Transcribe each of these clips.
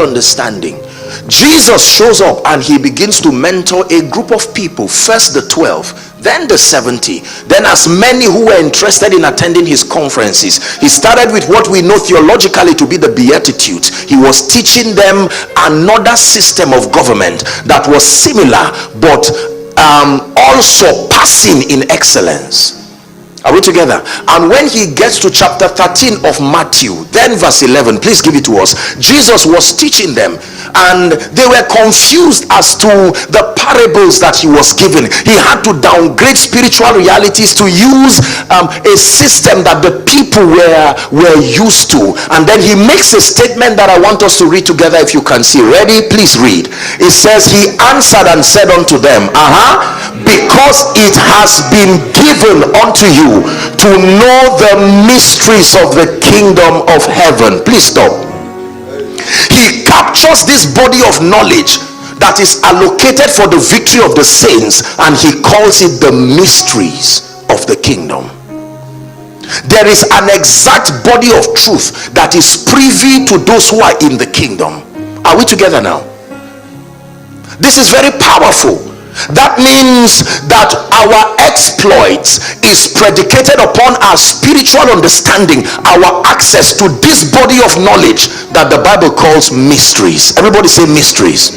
understanding. Jesus shows up and he begins to mentor a group of people. First the 12, then the 70, then as many who were interested in attending his conferences. He started with what we know theologically to be the Beatitudes. He was teaching them another system of government that was similar but also passing in excellence. Are we together? And when he gets to chapter 13 of Matthew, then verse 11, please give it to us. Jesus was teaching them and they were confused as to the parables that he was given. He had to downgrade spiritual realities to use a system that the people were used to. And then he makes a statement that I want us to read together. If you can see, ready, please read. It says, he answered and said unto them, because it has been given unto you to know the mysteries of the kingdom of heaven. Please stop. He captures this body of knowledge that is allocated for the victory of the saints and he calls it the mysteries of the kingdom. There is an exact body of truth that is privy to those who are in the kingdom. Are we together now? This is very powerful. That means that our exploits is predicated upon our spiritual understanding, our access to this body of knowledge that the Bible calls mysteries. Everybody say mysteries.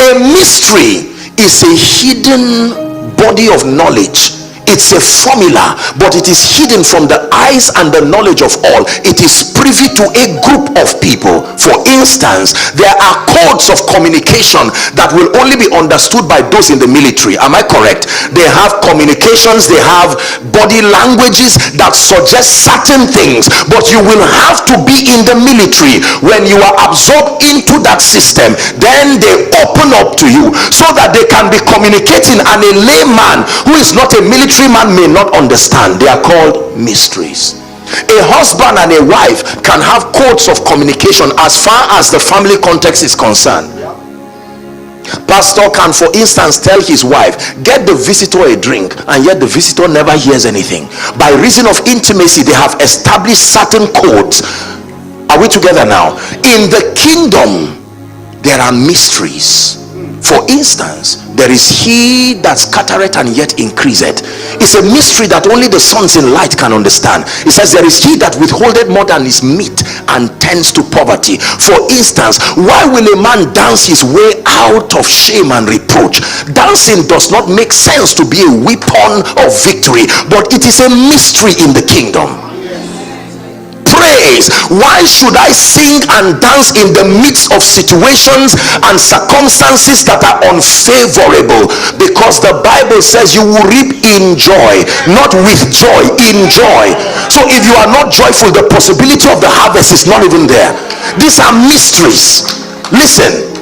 A mystery is a hidden body of knowledge. It's a formula, but it is hidden from the eyes and the knowledge of all. It is privy to a group of people. For instance, there are codes of communication that will only be understood by those in the military. Am I correct? They have communications, they have body languages that suggest certain things, but you will have to be in the military. When you are absorbed into that system, then they open up to you so that they can be communicating, and a layman who is not a military man may not understand. They are called mysteries. A husband and a wife can have codes of communication as far as the family context is concerned. Pastor can, for instance, tell his wife, get the visitor a drink, and yet the visitor never hears anything. By reason of intimacy, they have established certain codes. Are we together now? In the kingdom, there are mysteries. For instance, there is he that scattereth and yet increaseth. It's a mystery that only the sons in light can understand. It says there is he that withholdeth more than his meat and tends to poverty. For instance, why will a man dance his way out of shame and reproach? Dancing does not make sense to be a weapon of victory, but it is a mystery in the kingdom. Praise. Why should I sing and dance in the midst of situations and circumstances that are unfavorable? Because the Bible says you will reap in joy, not with joy, in joy. So if you are not joyful, the possibility of the harvest is not even there. These are mysteries. Listen,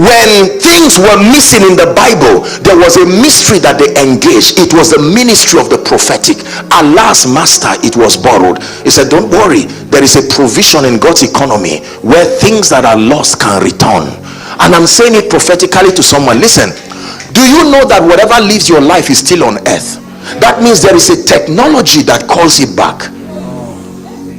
when things were missing in the Bible, there was a mystery that they engaged. It was the ministry of the prophetic. Alas, master, it was borrowed. He said, don't worry, there is a provision in God's economy where things that are lost can return. And I'm saying it prophetically to someone. Listen, do you know that whatever lives your life is still on earth? That means there is a technology that calls it back.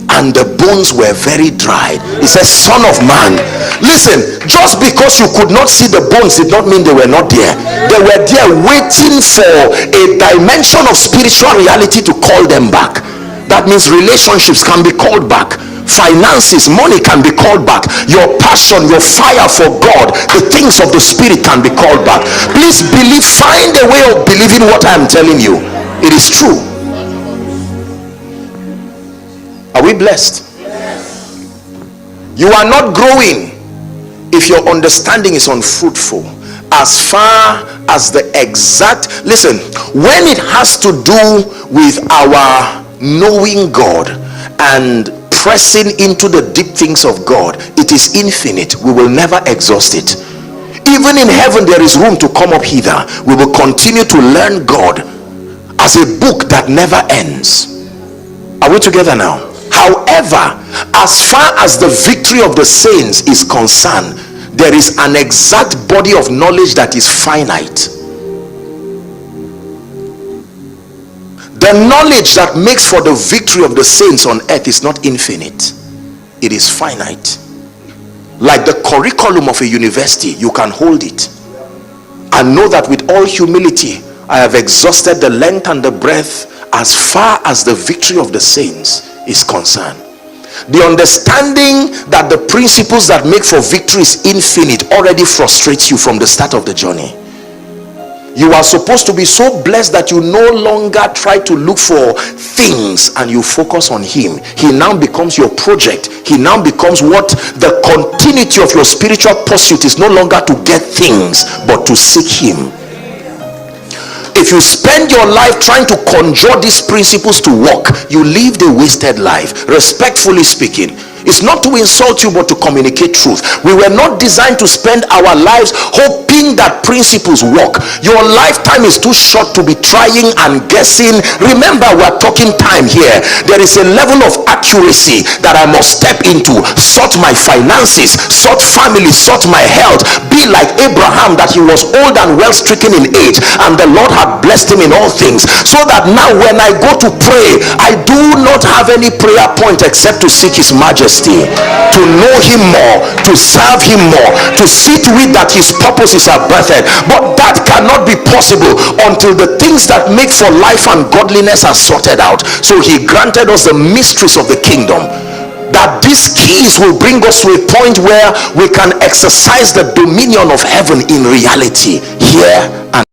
And the bones were very dry. He says, son of man, listen, just because you could not see the bones did not mean they were not there. They were there waiting for a dimension of spiritual reality to call them back. That means relationships can be called back. Finances, money can be called back. Your passion, your fire for God, the things of the spirit can be called back. Please believe, find a way of believing what I am telling you. It is true. Are we blessed? Yes. You are not growing if your understanding is unfruitful. As far as the exact, listen, when it has to do with our knowing God and pressing into the deep things of God, it is infinite. We will never exhaust it. Even in heaven there is room to come up hither. We will continue to learn God as a book that never ends. Are we together now? However, as far as the victory of the saints is concerned, there is an exact body of knowledge that is finite. The knowledge that makes for the victory of the saints on earth is not infinite. It is finite. like the curriculum of a university. You can hold it and know that with all humility I have exhausted the length and the breadth as far as the victory of the saints is concerned. The understanding that the principles that make for victory is infinite already frustrates you from the start of the journey. You are supposed to be so blessed that you no longer try to look for things and you focus on him. He now becomes your project. He now becomes what the continuity of your spiritual pursuit is. No longer to get things but to seek him. If you spend your life trying to conjure these principles to work, you live the wasted life. Respectfully speaking, it's not to insult you but to communicate truth. We were not designed to spend our lives hoping that principles work. Your lifetime is too short to be trying and guessing. Remember, we're talking time here. There is a level of accuracy that I must step into. Sort my finances, sort family, sort my health. Be like Abraham, that he was old and well stricken in age, and the Lord had blessed him in all things, so that now when I go to pray, I do not have any prayer point except to seek his majesty, to know him more, to serve him more, to see to it that his purposes are birthed. But that cannot be possible until the things that make for life and godliness are sorted out. So he granted us the mysteries of the kingdom, that these keys will bring us to a point where we can exercise the dominion of heaven in reality here and